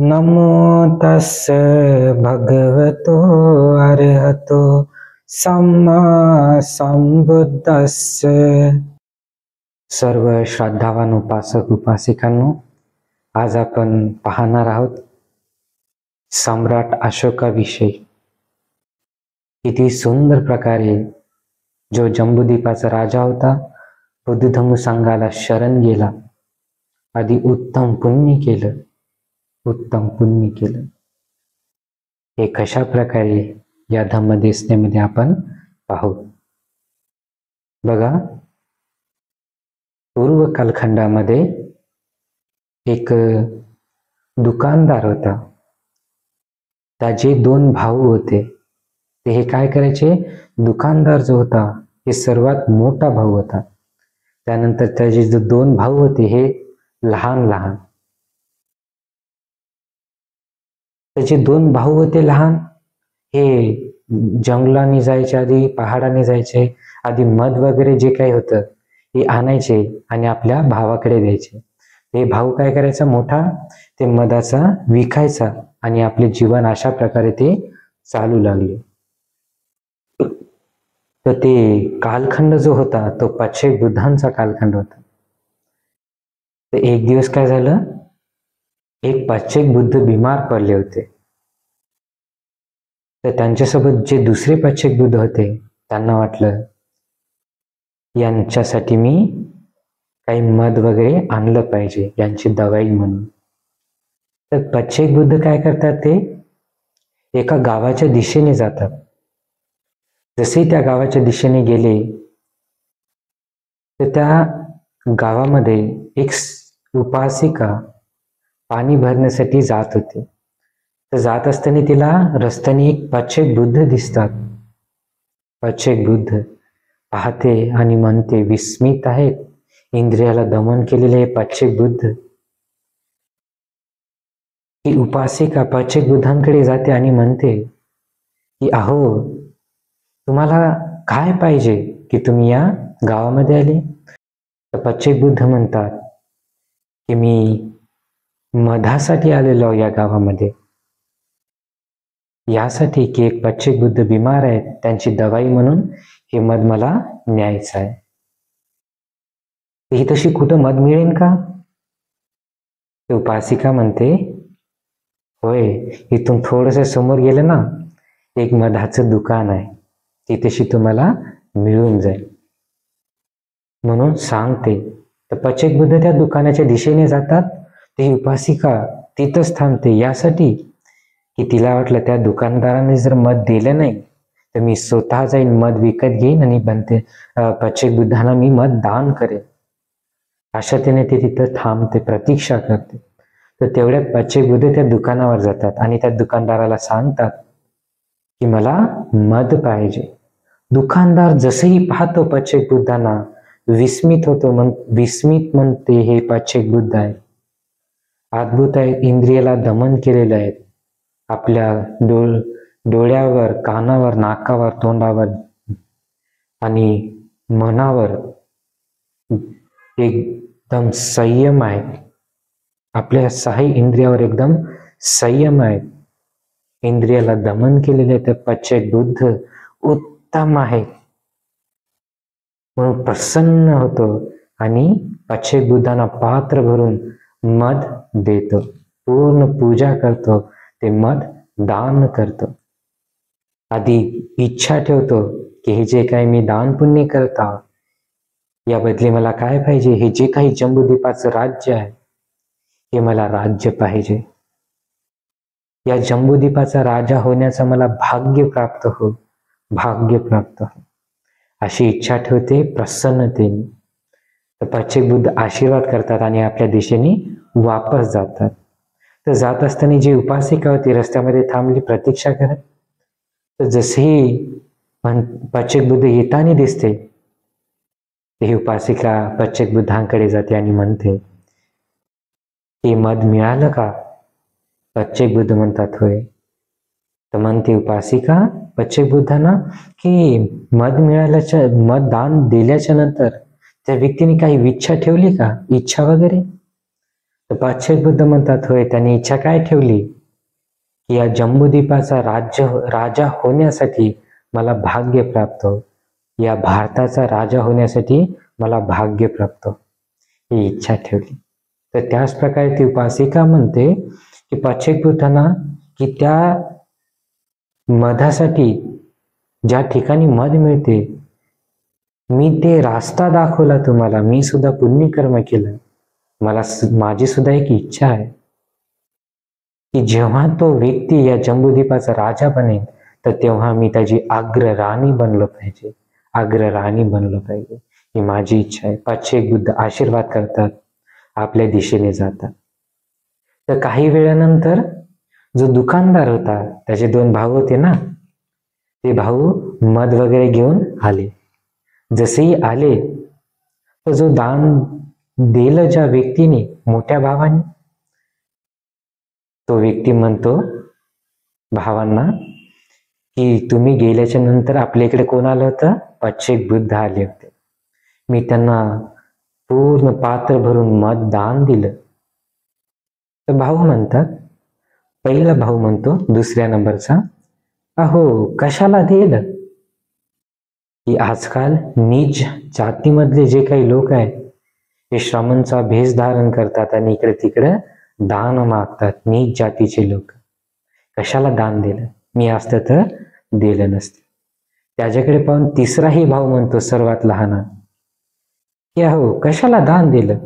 नमो तस् भगवतो अरहतो सम्मा संबुद्दस्य। सर्व श्रद्धावान उपासक उपासिकांनो, आज आपण पाहणार आहोत सम्राट अशोकाविषयी। किती सुंदर प्रकारे जो जम्बूद्वीपाचा राजा होता, बुद्ध धम्म संघाला शरण गेला, आधी उत्तम पुण्य केलं, हे कशा प्रकारे या धम्मदेशनेमध्ये आपण पाहू। बघा, पूर्व कालखंडामध्ये एक दुकानदार होता, त्याचे दोन भाऊ होते। ते हे काय करायचे, दुकानदार जो होता हे सर्वात मोठा भाऊ होता, त्यानंतर त्याचे जो दोन भाऊ होते हे लहान लहान। त्याचे दोन भाऊ होते लहान, हे जंगलाने जायचे, आधी पहाडाने जायचे, आधी मध वगैरे जे काही होतं हे आणायचे आणि आपल्या भावाकडे द्यायचे। ते भाऊ काय करायचा, मोठा ते मधाचा विकायचा आणि आपले जीवन अशा प्रकारे ते चालू लागले। तर ते कालखंड जो होता तो पाचशे बुद्धांचा कालखंड होता। तर एक दिवस काय झालं, एक पाचशे बुद्ध बिमार पडले होते। तर त्यांच्यासोबत जे दुसरे पाचशे बुद्ध होते त्यांना वाटलं यांच्यासाठी मी काही मध वगैरे आणलं पाहिजे, यांची दवाई म्हणून। तर पाचशे बुद्ध काय करतात, ते एका गावाच्या दिशेने जातात। जसे त्या गावाच्या दिशेने गेले तर त्या गावामध्ये एक उपासिका पाणी भरण्यासाठी जात होते। तर जात असताना तिला रस्त्याने एक पाचशे बुद्ध दिसतात। पाचशे बुद्ध पाहते आणि म्हणते, विस्मित आहेत, इंद्रियाला दमन केलेले हे पाचशे बुद्ध। ही उपासिका पाचशे बुद्धांकडे जाते आणि म्हणते की अहो, तुम्हाला काय पाहिजे की तुम्ही या गावामध्ये आले? तर पाचशे बुद्ध म्हणतात की मी मधासाठी आलेलो या गावामध्ये, यासाठी की एक पाचशे बुद्ध बिमार आहेत, त्यांची दवाई म्हणून हे मध मला न्यायचं आहे। ही तशी कुठं मध मिळेल का? ते उपासिका म्हणते, होय, इथून थोडस समोर गेलं ना, एक मधाचं दुकान आहे, तिथेशी तुम्हाला मिळून जाईल म्हणून सांगते। तर पाचशे बुद्ध त्या दुकानाच्या दिशेने जातात। ती उपासिका तिथंच थांबते, यासाठी की तिला वाटलं त्या दुकानदाराने जर मध दिलं नाही तर मी स्वतः जाईन, मध विकत घेईन आणि बनते पाचशे बुद्धांना मी मध दान करेन। अशा तिने ते तिथं थांबते, प्रतीक्षा करते। तर तेवढ्यात पाचशे बुद्ध त्या दुकानावर जातात आणि त्या दुकानदाराला सांगतात की मला मध पाहिजे। दुकानदार जसंही पाहतो पाचशे बुद्धांना विस्मित होतो, विस्मित म्हणते, हे पाचशे बुद्ध आहेत, अद्भुत आहेत, इंद्रियाला दमन केलेलं आहेत, आपल्या डोळ्यावर, कानावर, नाकावर, तोंडावर आणि मनावर एकदम संयम आहेत, आपल्या सहा इंद्रियावर एकदम संयम आहेत, इंद्रियाला दमन केलेले ते पाचशे बुद्ध उत्तम आहेत म्हणून प्रसन्न होतो आणि पाचशे बुद्धांना पात्र भरून मध देतो, पूर्ण पूजा करतो, ते मध दान करतो। आधी इच्छा ठेवतो की हे जे काही मी दान पुण्य करता, या बदली मला काय पाहिजे, हे जे काही जम्बूद्वीपाचं राज्य आहे हे मला राज्य पाहिजे, या जम्बूद्वीपाचा राजा होण्याचं मला भाग्य प्राप्त हो, भाग्य प्राप्त हो, अशी इच्छा ठेवते प्रसन्नतेने। तर पाचशे बुद्ध आशीर्वाद करतात आणि आपल्या दिशेने वापस जातात। तर जात असताना जी उपासिका होती रस्त्यामध्ये थांबली प्रतीक्षा करत, तर जसेही पाचशे बुद्ध येताना दिसते, ही उपासिका पाचशे बुद्धांकडे जाते आणि म्हणते, हे मध मिळालं का? पाचशे बुद्ध म्हणतात, होय। तर म्हणते उपासिका पाचशे बुद्धांना की मध दान दिल्याच्या नंतर त्या व्यक्तीने काही इच्छा ठेवली का, इच्छा वगैरे? तर पाश्चात्य बुद्ध म्हणतात, होय, त्यांनी इच्छा काय ठेवली की या जम्बूद्वीपाचा राजा होण्यासाठी मला भाग्य प्राप्त हो, या भारताचा राजा होण्यासाठी मला भाग्य प्राप्त हो, ही इच्छा ठेवली. तर त्याच प्रकारे ती उपासिका म्हणते की पाश्चात्य बुद्धांना की त्या मधासाठी ज्या ठिकाणी मध मिळते, मी ते रास्ता दाखवला तुम्हाला, मी सुद्धा पुण्यकर्म केलं, माझी सुद्धा एक इच्छा आहे की जेव्हा तो व्यक्ती या जम्बूद्वीपाचा राजा बनेल तर तेव्हा मी त्याची अग्रराणी बनलो पाहिजे, अग्रराणी बनलो पाहिजे, ही माझी इच्छा आहे. पाश्चात्य बुद्ध आशीर्वाद करतात, आपल्या दिशेने जातात. तर काही वेळानंतर जो दुकानदार होता, त्याचे 2 भाऊ होते ना, ते भाऊ मध वगैरे घेऊन आले. जसेही आले तर जो दान दिलं ज्या व्यक्तीने, मोठ्या भावाने, तो व्यक्ती म्हणतो भावांना की तुम्ही गेल्याच्या नंतर आपल्या इकडे कोण आलं होतं? पाश्चात्य बुद्ध आले होते, मी त्यांना पूर्ण पात्र भरून मध दान दिलं. तर भाऊ म्हणतात, पहिला भाऊ म्हणतो दुसऱ्या नंबरचा, अहो कशाला दिलं? की आजकाल नीच जातीमधले जे काही लोक आहेत, ते श्रामणचा भेष धारण करतात आणि इकडे तिकडे दान मागतात. नीच जातीचे लोक कशाला दान दिलं? मी असतं तर दिलं नसतं. त्याच्याकडे पाहून तिसराही भाऊ म्हणतो, सर्वात लहान, की अहो कशाला दान दिलं?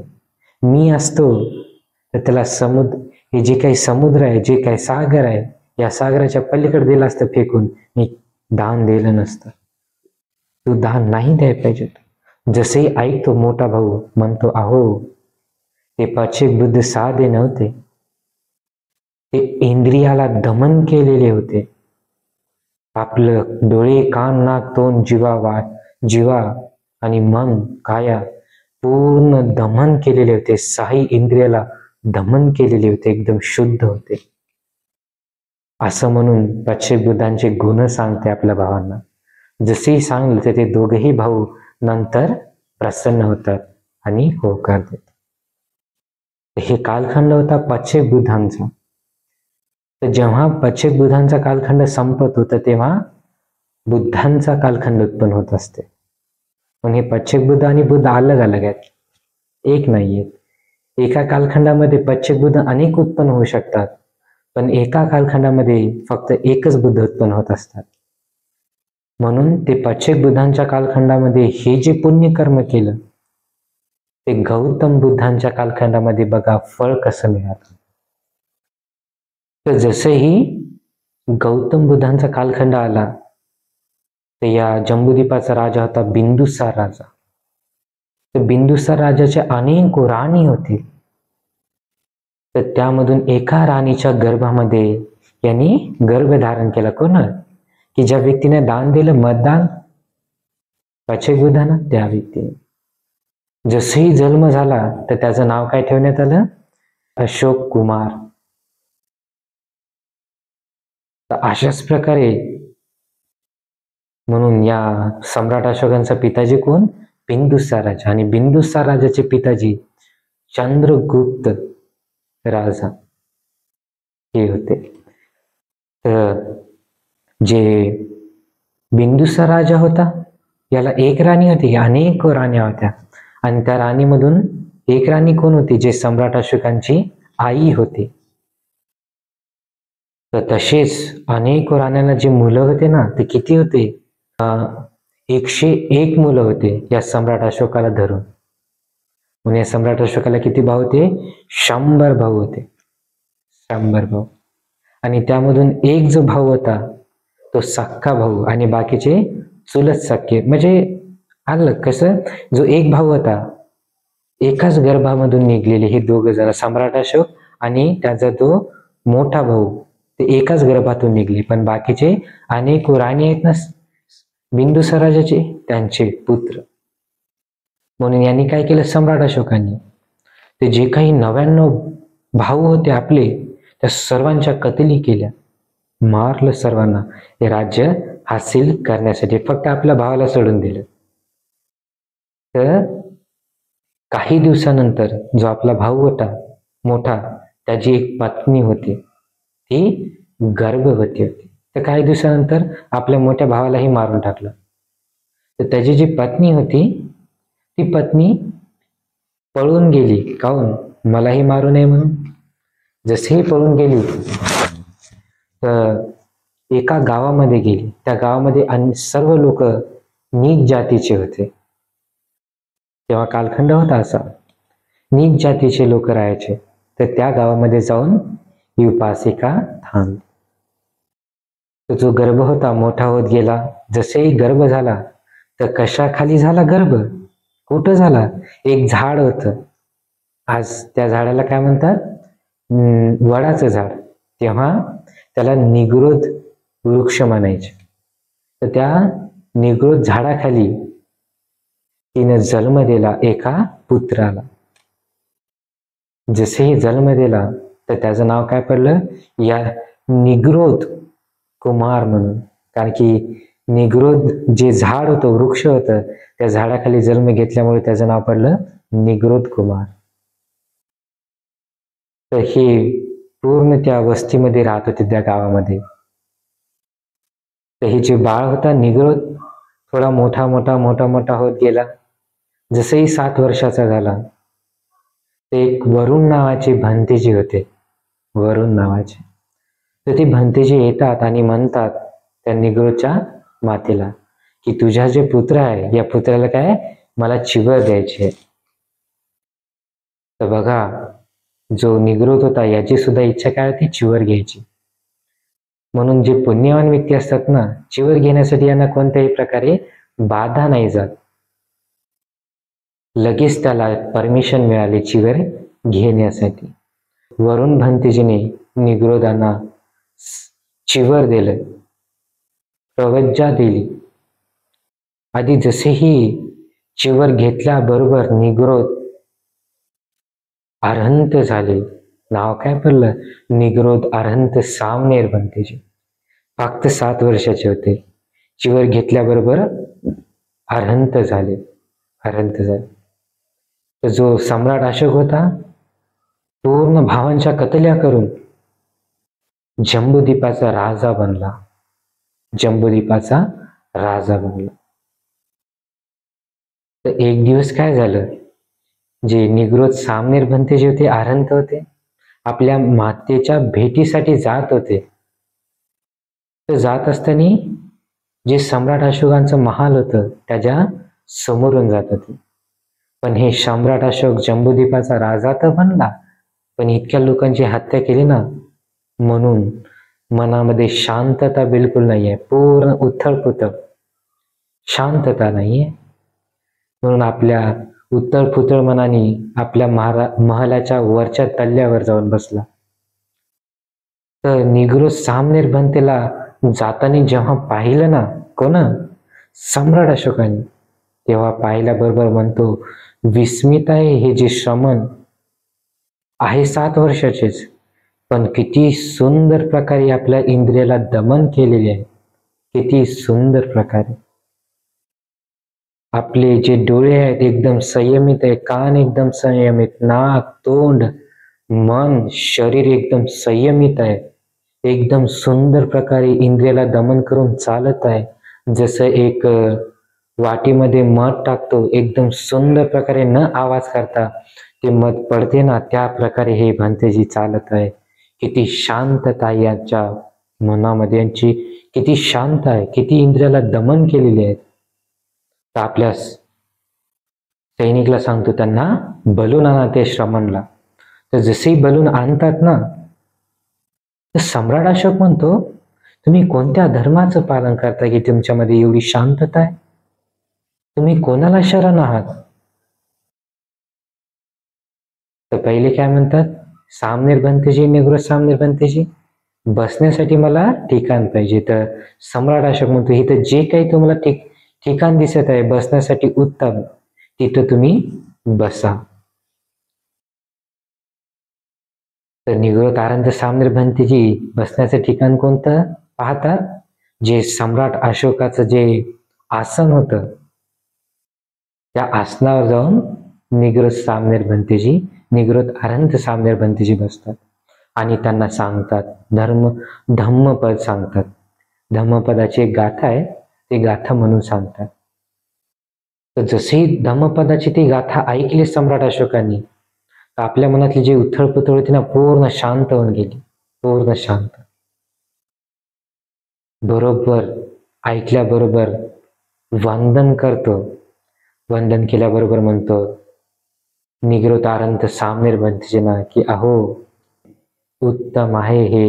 मी असतो तर त्याला हे जे काही समुद्र आहे, जे काही सागर आहे, या सागराच्या पलीकडे दिलं असतं फेकून, मी दान दिलं नसतं. तू दान नाही द्यायला पाहिजे. जसेही ऐकतो मोठा भाऊ म्हणतो, अहो ते पाश्चात्य बुद्ध साधे नव्हते, ते इंद्रियाला दमन केलेले होते. आपलं डोळे, कान, नाक, तोंड, जीवा आणि मन, काया पूर्ण दमन केलेले होते. 6 इंद्रियाला दमन केलेले होते, एकदम शुद्ध होते. असं म्हणून पाश्चात्य बुद्धांचे गुण सांगते आपल्या भावांना. जसेही सांगलं तर ते दोघेही भाऊ नंतर प्रसन्न होतात आणि होकार देतात. हे कालखंड होता पाश्चात्य बुद्धांचा. तर जेव्हा पाश्चात्य बुद्धांचा कालखंड संपत होता तेव्हा बुद्धांचा कालखंड उत्पन्न होत असते. पण हे पाश्चात्य बुद्ध आणि बुद्ध अलग अलग आहेत, एक नाही आहेत. एका कालखंडामध्ये पाश्चात्य बुद्ध अनेक उत्पन्न होऊ शकतात, पण एका कालखंडामध्ये फक्त एकच बुद्ध उत्पन्न होत असतात. म्हणून ते पाश्चात्य बुद्धांच्या कालखंडामध्ये हे जे पुण्यकर्म केलं, ते गौतम बुद्धांच्या कालखंडामध्ये बघा फळ कसं मिळालं. तर जसंही गौतम बुद्धांचा कालखंड आला, तर या जम्बूद्वीपाचा राजा होता बिंदुसार राजा. तर बिंदुसार राजाचे अनेक राणी होती. तर त्यामधून एका राणीच्या गर्भामध्ये यांनी गर्भ धारण केला. कोण? की ज्या व्यक्तीने दान दिलं, मतदान पाश्चात्य बुद्धांना, त्या व्यक्तीने. जसही जन्म झाला तर त्याचं नाव काय ठेवण्यात आलं? अशोक कुमार. तर अशाच प्रकारे म्हणून या सम्राट अशोकांचा पिताजी कोण? बिंदुसार राजा. आणि बिंदुसार राजाचे पिताजी चंद्रगुप्त राजा हे होते. तर जे बिंदुसार राजा होता, याला एक राणी होती, अनेक राण्या होत्या. आणि त्या राणीमधून एक राणी कोण होती? जे सम्राट अशोकांची आई होती. तर तसेच अनेक राण्यांना जे मुलं होते ना, ते किती होते? 101 मुलं होते या सम्राट अशोकाला धरून. म्हणून या सम्राट अशोकाला किती भाऊ होते? 100 भाऊ होते. 100 भाऊ. आणि त्यामधून एक जो भाऊ होता तो सक्का भाऊ आणि बाकीचे चुलत सख्खे. म्हणजे आलं कसं? जो एक भाऊ होता एकाच गर्भामधून निघलेले हे दोघं जण, सम्राट अशोक आणि त्याचा तो मोठा भाऊ, ते एकाच गर्भातून निघले. पण बाकीचे अनेक राणी आहेत ना बिंदुसार राजाचे, त्यांचे पुत्र. म्हणून यांनी काय केलं सम्राट अशोकांनी? ते जे काही 99 भाऊ होते आपले, त्या सर्वांच्या कत्तली केल्या, मारलं सर्वांना हे राज्य हासिल करण्यासाठी. फक्त आपल्या भावाला सोडून दिलं. तर काही दिवसानंतर जो आपला भाऊ होता मोठा, त्याची एक पत्नी होती, ती गर्भवती होती. तर काही दिवसानंतर आपल्या मोठ्या भावालाही मारून टाकलं. तर त्याची जी पत्नी होती, ती पत्नी पळून गेली. काहून? मलाही मारू नये म्हणून. जशी पळून गेली तर एका गावामध्ये गेली. त्या गावामध्ये सर्व लोक नीच जातीचे होते. तेव्हा कालखंड होता असा, नीच जातीचे लोक राहायचे. तर त्या गावामध्ये जाऊन ही उपासिका थांबली. तर जो गर्भ होता मोठा होत गेला. जसेही गर्भ झाला तर कशाखाली झाला गर्भ? कुठं झाला? एक झाड होतं. आज त्या झाडाला काय म्हणतात? वडाचं झाड. तेव्हा त्याला निग्रोध वृक्ष म्हणायचे. तर त्या निग्रोध झाडाखाली तिने जन्म दिला एका पुत्राला. जसेही जन्म दिला तर त्याचं नाव काय पडलं? या निग्रोध कुमार म्हणून. कारण की निग्रोध जे झाड होतं, वृक्ष होतं, त्या झाडाखाली जन्म घेतल्यामुळे त्याचं नाव पडलं निग्रोध कुमार. तर हे पूर्ण त्या वस्तीमध्ये राहत होते त्या गावामध्ये. तर हे जे बाळ होता निग्रोध, थोडा मोठा मोठा मोठा मोठा होत गेला. जसंही 7 वर्षाचा झाला, ते एक वरुण नावाचे भंतेजी होते. वरुण नावाचे. तर ते भंतेजी येतात आणि म्हणतात त्या निग्रोधच्या मातेला की तुझा जे पुत्र आहे, या पुत्राला काय मला चिवर द्यायची आहे. तर बघा, जो निग्रोध होता याची सुद्धा इच्छा काय होती? चिवर घ्यायची. म्हणून जे पुण्यवान व्यक्ती असतात ना, चिवर घेण्यासाठी यांना कोणत्याही प्रकारे बाधा नाही जात. लगेच त्याला परमिशन मिळाली चिवर घेण्यासाठी. वरुण भंतेजीने निग्रोधांना चिवर दिलं, प्रवज्जा दिली. आधी जसेही चिवर घेतल्याबरोबर निग्रोध अरहंत झाले. नाव काय पडलं? निग्रोध अरहंत सामनेर भंतेजी. फक्त 7 वर्षाचे होते. चिवर घेतल्याबरोबर अरहंत झाले. अरहंत झाले. तर जो सम्राट अशोक होता, पूर्ण भावांच्या कतल्या करून जम्बूद्वीपाचा राजा बनला. जम्बूद्वीपाचा राजा बनला. तर एक दिवस काय झालं, जे निग्रोध सामनेर भंतेजी होते, अरहंत होते, आपल्या मातेच्या भेटीसाठी जात होते. तर जात असताना जे सम्राट अशोकांचं महाल होतं त्याच्या समोरून जात होते. पण हे सम्राट अशोक जम्बूद्वीपाचा राजा तर बनला, पण इतक्या लोकांची हत्या केली ना, म्हणून मनामध्ये शांतता बिलकुल नाहीये. पूर्ण उथळ-पुथळ, शांतता नाहीये. म्हणून आपल्या उथळ-पुथळ मनाने आपल्या महालाच्या वरच्या तल्ल्यावर जाऊन बसला. तर निग्रोध सामनेर भंतेला जाताना जेव्हा पाहिलं ना, कोण? सम्राट अशोकाने, तेव्हा पाहिल्याबरोबर म्हणतो, विस्मित आहे हे जे श्रमण आहे 7 वर्षाचेच, पण किती सुंदर प्रकारे आपल्या इंद्रियाला दमन केलेले आहे. किती सुंदर प्रकारे. आपले जे डोळे आहेत एकदम संयमित आहे, कान एकदम संयमित, नाक, तोंड, मन, शरीर एकदम संयमित आहे. एकदम सुंदर प्रकारे इंद्रियाला दमन करून चालत आहे. जसं एक वाटीमध्ये मध टाकतो, एकदम सुंदर प्रकारे न आवाज करता ते मध पडते ना, त्या प्रकारे हे भंतेजी चालत आहे. किती शांतता याच्या मनामध्ये, यांची किती शांत आहे, किती इंद्रियाला दमन केलेली आहे. तर आपल्या सैनिकला सांगतो त्यांना बलून आणा ते श्रमणला. तर जसेही बलून आणतात ना, तर सम्राट अशोक म्हणतो, तुम्ही कोणत्या धर्माचं पालन करता की तुमच्यामध्ये एवढी शांतता आहे? तुम्ही कोणाला शरण आहात? तर पहिले काय म्हणतात, सामनेर भंतेजी, निग्रोध सामनेर भंतेजी, बसण्यासाठी मला ठिकाण पाहिजे. तर सम्राट अशोक म्हणतो, इथं जे काही तुम्हाला ठिकाण दिसत आहे बसण्यासाठी उत्तम, तिथं तुम्ही बसा. तर निग्रोध अरहंत सामनेर भंतेजी बसण्याचं ठिकाण कोणतं पाहतात? जे सम्राट अशोकाचं जे आसन होतं, त्या आसनावर जाऊन निग्रोध सामनेर भंतेजी निगृत अरहंत सामनेर भंतेजी बसतात आणि त्यांना सांगतात, धम्मपद सांगतात. धम्मपदाची एक गाथा आहे, ती गाथा म्हणून सांगतात. तर जशी धम्मपदाची ती गाथा ऐकली सम्राट अशोकांनी, तर आपल्या मनातली जी उथळपुथळ होती ना, पूर्ण शांत होऊन गेली, पूर्ण शांत. बरोबर ऐकल्याबरोबर वंदन करतो. वंदन केल्याबरोबर म्हणतो निगृत अरहंत सामनेर भंतेजींना की अहो, उत्तम आहे हे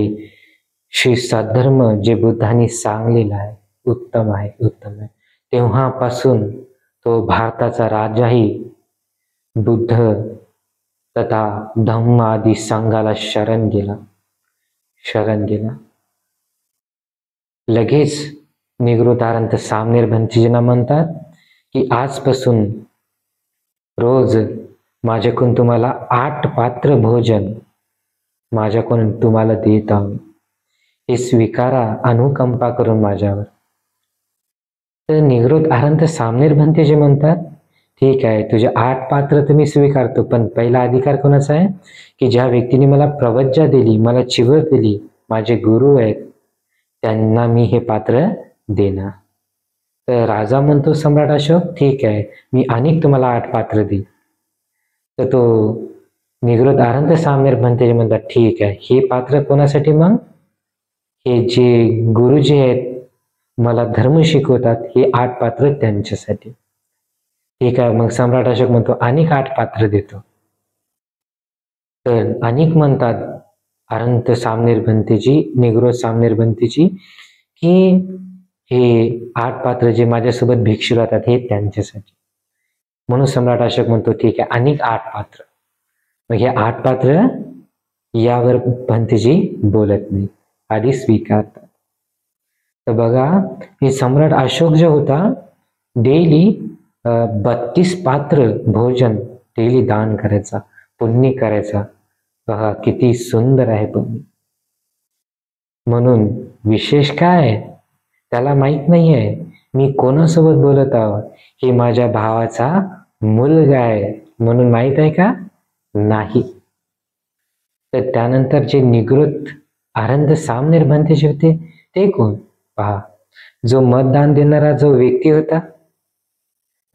श्री सद्धर्म जे बुद्धांनी सांगलेलं आहे, उत्तम आहे, उत्तम आहे. तेव्हापासून तो भारताचा राजाही बुद्ध तथा धम्म आदी संघाला शरण गेला. लगेच निगृत अरहंत सामनेर भंतेजींना म्हणतात की आजपासून रोज माझ्याकडून तुम्हाला 8 पात्र भोजन माझ्याकडून तुम्हाला देत आहोत, हे स्वीकारा अनुकंपा करून माझ्यावर. तर निगृत अरहंत सामनेर भंतेजी म्हणतात, ठीक आहे, तुझे 8 पात्र तर मी स्वीकारतो, पण पहिला अधिकार कोणाचा आहे की ज्या व्यक्तीने मला प्रवज्जा दिली, मला चिवर दिली, माझे गुरु आहेत, त्यांना मी हे पात्र देणार. तर राजा म्हणतो सम्राट अशोक, ठीक आहे, मी अनेक तुम्हाला 8 पात्र देईन. तर तो निगृत अरहंत सामनेर भंतेजी म्हणतात, ठीक आहे, हे पात्र कोणासाठी? मग हे जे गुरुजी आहेत, मला धर्म शिकवतात, हे 8 पात्र त्यांच्यासाठी. ठीक आहे, मग सम्राट अशोक म्हणतो अनेक 8 पात्र देतो. तर अनेक म्हणतात अरहंत सामनेर भंतेजी, निगृत सामनेर भंतेजी, की हे 8 पात्र जे माझ्यासोबत भिक्षू राहतात हे त्यांच्यासाठी. म्हणून सम्राट अशोक म्हणतो ठीक आहे, अनेक 8 पात्र. मग हे 8 पात्र यावर भंतेजी बोलत नाही, आधी स्वीकारतात. तर बघा, हे सम्राट अशोक जो होता डेली 32 पात्र भोजन डेली दान करायचा, पुण्य करायचा. बघा किती सुंदर आहे पुण्य. म्हणून विशेष काय, त्याला माहित नाहीये मी कोणासोबत बोलत आहो, हे माझ्या भावाचा मुलगा आहे म्हणून माहित आहे का? नाही. तर त्यानंतर जे निगृत अरहंत सामनेर भंतेजी होते ते कोण? पहा, जो मतदान देणारा जो व्यक्ती होता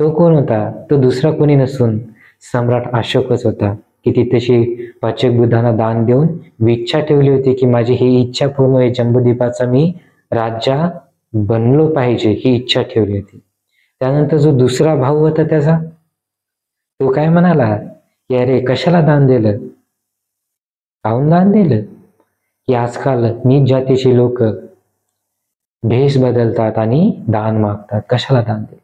तो कोण होता? तो दुसरा कोणी नसून सम्राट अशोकच होता, की तिथेशी पाचक बुद्धांना दान देऊन इच्छा ठेवली होती की माझी ही इच्छा पूर्ण होईल, जम्बूद्वीपाचा मी राजा बनलो पाहिजे, ही इच्छा ठेवली होती. त्यानंतर जो दुसरा भाऊ होता त्याचा, तो काय म्हणाला की अरे कशाला दान दिलं, काहून दान दिलं, की आजकाल नीच जातीचे लोक भेष बदलतात आणि दान मागतात, कशाला दान दिलं.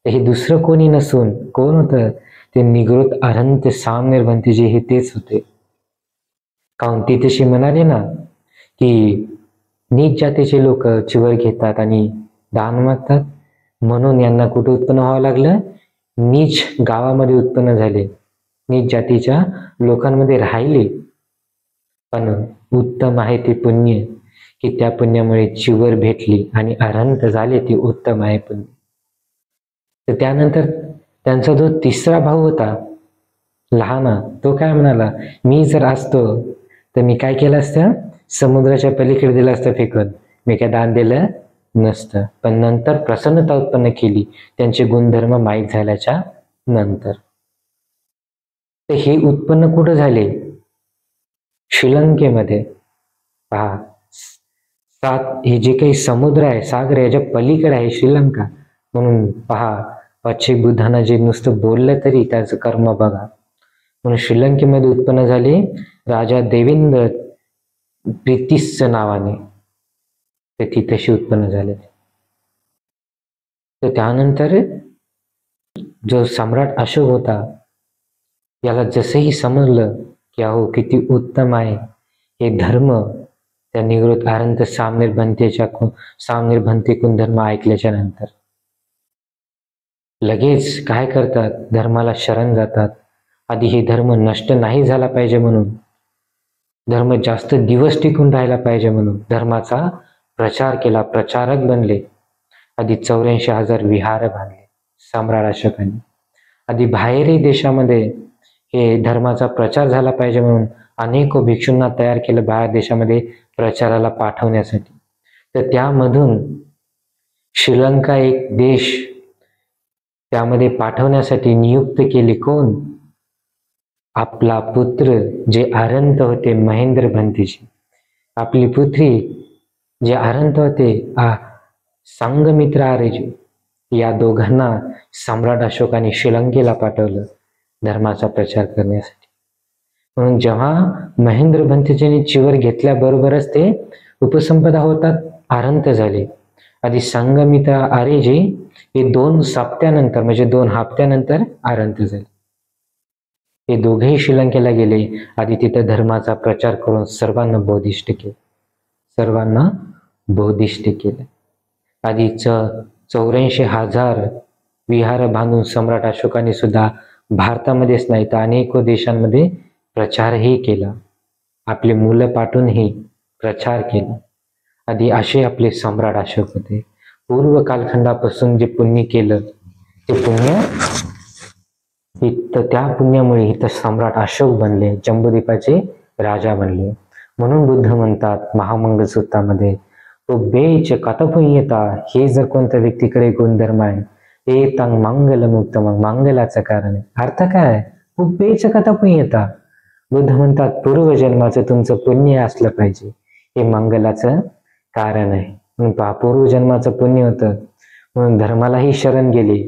तर हे दुसरं कोणी नसून कोण होतं? ते निगृत अरहंत सामनेर भंतेजी हे तेच होते. काहून ते तशी म्हणाले ना की नीच जातीचे लोक चिवर घेतात आणि दान मागतात, म्हणून यांना कुठे उत्पन्न व्हावं लागलं? नीच गावामध्ये उत्पन्न झाले, नीच जातीच्या लोकांमध्ये राहिले. पण उत्तम आहे ते पुण्य, की त्या पुण्यामुळे चिवर भेटली आणि अरहंत झाले, ते उत्तम आहे पुण्य. तर त्यानंतर त्यांचा जो तिसरा भाऊ होता लहाना, तो काय म्हणाला, मी जर असतो तर मी काय केलं असतं, समुद्राच्या पलीकडे दिलं असतं फेकून, मी काय दान दिलं नसतं. पण नंतर प्रसन्नता उत्पन्न केली त्यांचे गुणधर्म माहीत झाल्याच्या नंतर. तर हे उत्पन्न कुठं झाले? श्रीलंकेमध्ये. पहा, हे जे काही समुद्र आहे, सागर याच्या पलीकडे आहे श्रीलंका. म्हणून पहा, पाचक बुद्धांना जे नुसतं बोललं तरी त्याचं कर्म बघा. म्हणून श्रीलंकेमध्ये उत्पन्न झाले राजा देवेंद्र प्रीतिस्स नावाने, ते तिथेशी उत्पन्न झाले. तर त्यानंतर जो सम्राट अशोक होता, याला जसंही समजलं की अहो किती उत्तम आहे हे धर्म, त्या निगृत अरहंत सामनेर भंतेकडून धर्म ऐकल्याच्या नंतर लगेच काय करतात, धर्माला शरण जातात. आधी हे धर्म नष्ट नाही झाला पाहिजे म्हणून, धर्म जास्त दिवस टिकून राहायला पाहिजे म्हणून धर्माचा प्रचार केला, प्रचारक बनले. आधी 84,000 विहार बांधले सम्राट अशोकांनी. आधी बाहेरही देशामध्ये हे धर्माचा प्रचार झाला पाहिजे म्हणून अनेक भिक्षूंना तयार केलं बाहेर देशामध्ये प्रचाराला पाठवण्यासाठी. तर त्यामधून श्रीलंका एक देश त्यामध्ये पाठवण्यासाठी नियुक्त केले कोण? आपला पुत्र जे अरंत होते महेंद्र भंतेजी, आपली पुत्री जे अरंत होते संघमित्र आर्यजी, या दोघांना सम्राट अशोकाने श्रीलंकेला पाठवलं धर्माचा प्रचार करण्यासाठी. म्हणून जेव्हा महेंद्र भंतेजींनी चिवर घेतल्याबरोबरच ते उपसंपदा होतात अरंत झाले. आधी संघमित्र आर्यजी हे 2 सप्त्यानंतर म्हणजे 2 हप्त्यानंतर अरंत झाले. हे दोघेही श्रीलंकेला गेले. आधी तिथे धर्माचा प्रचार करून सर्वांना बोधिष्ट केले. आधी 84,000 विहार बांधून सम्राट अशोकाने सुद्धा भारतामध्येच नाही तर अनेक देशांमध्ये प्रचारही केला. आपले मुलं पाठवूनही प्रचार केला. आधी असे आपले सम्राट अशोक होते. पूर्व कालखंडापासून जे पुण्य केलं ते पुण्य त्या पुण्यामुळे इथं सम्राट अशोक बनले, जम्बूद्वीपाचे राजा बनले. म्हणून बुद्ध म्हणतात महामंगल सूत्रामध्ये, तो बेच कथपुण्यता, हे जर कोणत्या व्यक्तीकडे गुणधर्म आहे ते तंग मंगल मुक्त, मग मंगलाचं कारण आहे. अर्थ काय? बेच कथपुण्यता. बुद्ध म्हणतात पूर्वजन्माचं तुमचं पुण्य असलं पाहिजे, हे मंगलाचं कारण आहे. म्हणून पहा, पूर्वजन्माचं पुण्य होतं म्हणून धर्मालाही शरण गेले.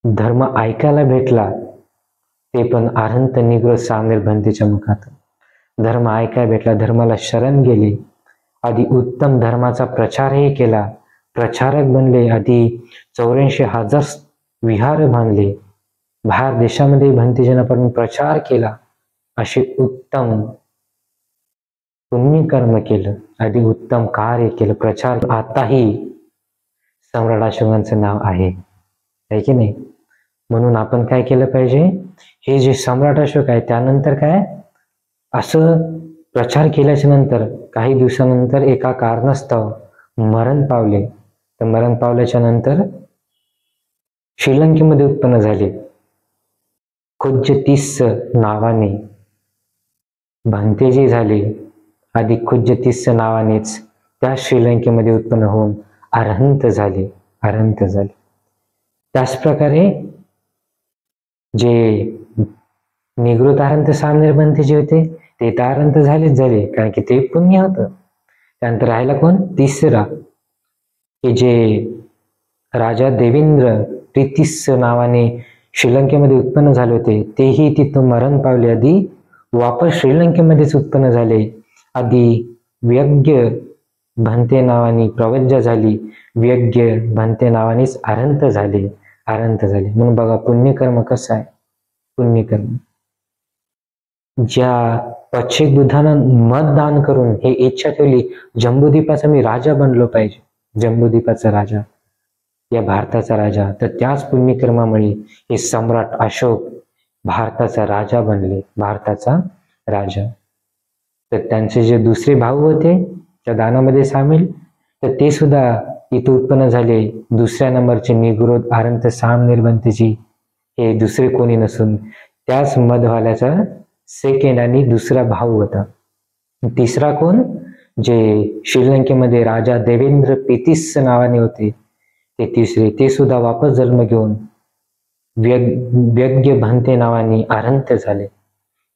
धर्म ऐकायला भेटला ते पण अरंत निग्रो सामनेर भंतेच्या मुखातून. धर्म ऐकायला भेटला, धर्माला शरण गेले. आधी उत्तम धर्माचा प्रचारही केला, प्रचारक बनले. आधी 84,000 विहार बांधले, बाहेर देशामध्ये भंतेजनापर्यंत प्रचार केला. असे उत्तम पुण्यकर्म केलं, आधी उत्तम कार्य केलं, प्रचार. आताही सम्राट अशोकांचं नाव आहे की नाही? म्हणून आपण काय केलं पाहिजे? हे जे सम्राट अशोक आहे त्यानंतर काय असं प्रचार केल्याच्या नंतर काही दिवसानंतर एका कारणास्तव मरण पावले. तर मरण पावल्याच्या नंतर श्रीलंकेमध्ये उत्पन्न झाले. खुज्जतीस नावाने भंतेजी झाले. आधी खुज्जतीस नावानेच त्या श्रीलंकेमध्ये उत्पन्न होऊन अरहंत झाले. त्याचप्रकारे जे निगृत अरहंत सामनेर भंतेजी होते ते तर अरहंत झाले, कारण की ते पुण्य होतं. त्यानंतर राहिला कोण? तिसरा, की जे राजा देवेंद्र प्रीतिस नावाने श्रीलंकेमध्ये उत्पन्न झाले होते, तेही तिथं मरण पावले. आधी वापस श्रीलंकेमध्येच उत्पन्न झाले. आधी व्यग्य भंते नावाने प्रवज्जा झाली, व्यग्य भंते नावानेच अरहंत झाले. म्हणून बघा पुण्यकर्म कसं आहे. पुण्यकर्म ज्या पच्छेक बुद्धानं मतदान करून हे इच्छा ठेवली, जम्बूद्वीपाचा मी राजा बनलो पाहिजे, जम्बूद्वीपाचा राजा, या भारताचा राजा, तर त्याच पुण्यकर्मामुळे हे सम्राट अशोक भारताचा राजा बनले, भारताचा राजा. तर त्यांचे जे दुसरे भाऊ होते त्या दानामध्ये सामील, तर ते सुद्धा इथे उत्पन्न झाले. दुसऱ्या नंबरचे निगृत अरहंत सामनेर भंतेजी हे दुसरे कोणी नसून त्याच मधवाल्याचा सेकंड आणि दुसरा भाऊ होता. तिसरा कोण? जे श्रीलंकेमध्ये राजा देवेंद्र प्रीतिस नावाने होते, ते तिसरे, ते सुद्धा वापस जन्म घेऊन व्यग्य भंते नावाने अरहंत झाले.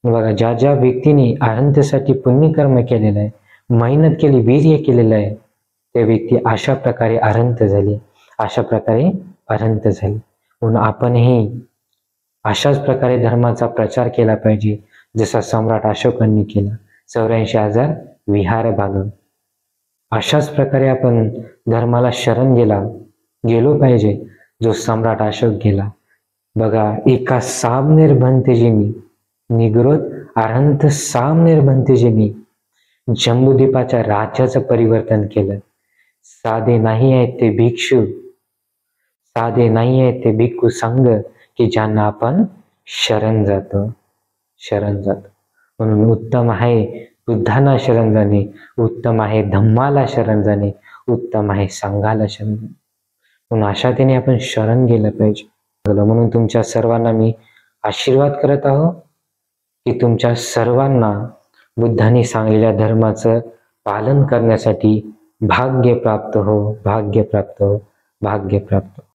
बघा, ज्या ज्या व्यक्तीने अरहंतसाठी पुण्यकर्म केलेलं आहे, मेहनत केली, वीर्य केलेलं आहे, त्या व्यक्ती अशा प्रकारे अरहंत झाली, म्हणून आपणही अशाच प्रकारे धर्माचा प्रचार केला पाहिजे जसा सम्राट अशोकांनी केला, 84,000 विहार बांधून. अशाच प्रकारे आपण धर्माला शरण गेलो पाहिजे जो सम्राट अशोक गेला. बघा, एका सामनेर भंतेजींनी, निगृत अरहंत सामनेर भंतेजींनी जम्बूद्वीपाच्या राज्याचं परिवर्तन केलं. साधे नाही आहेत ते भिक्षू, साधे नाही आहेत ते भिक्खू संघ की ज्यांना आपण शरण जातो. म्हणून उत्तम आहे बुद्धांना शरण जाणे, उत्तम आहे धम्माला शरण जाणे, उत्तम आहे संघाला शरण जाणे. म्हणून अशा त्याने आपण शरण गेलं पाहिजे. म्हणून तुमच्या सर्वांना मी आशीर्वाद करत आहोत की तुमच्या सर्वांना बुद्धांनी सांगलेल्या धर्माचं पालन करण्यासाठी भाग्य प्राप्त हो, भाग्य प्राप्त हो, भाग्य प्राप्त हो.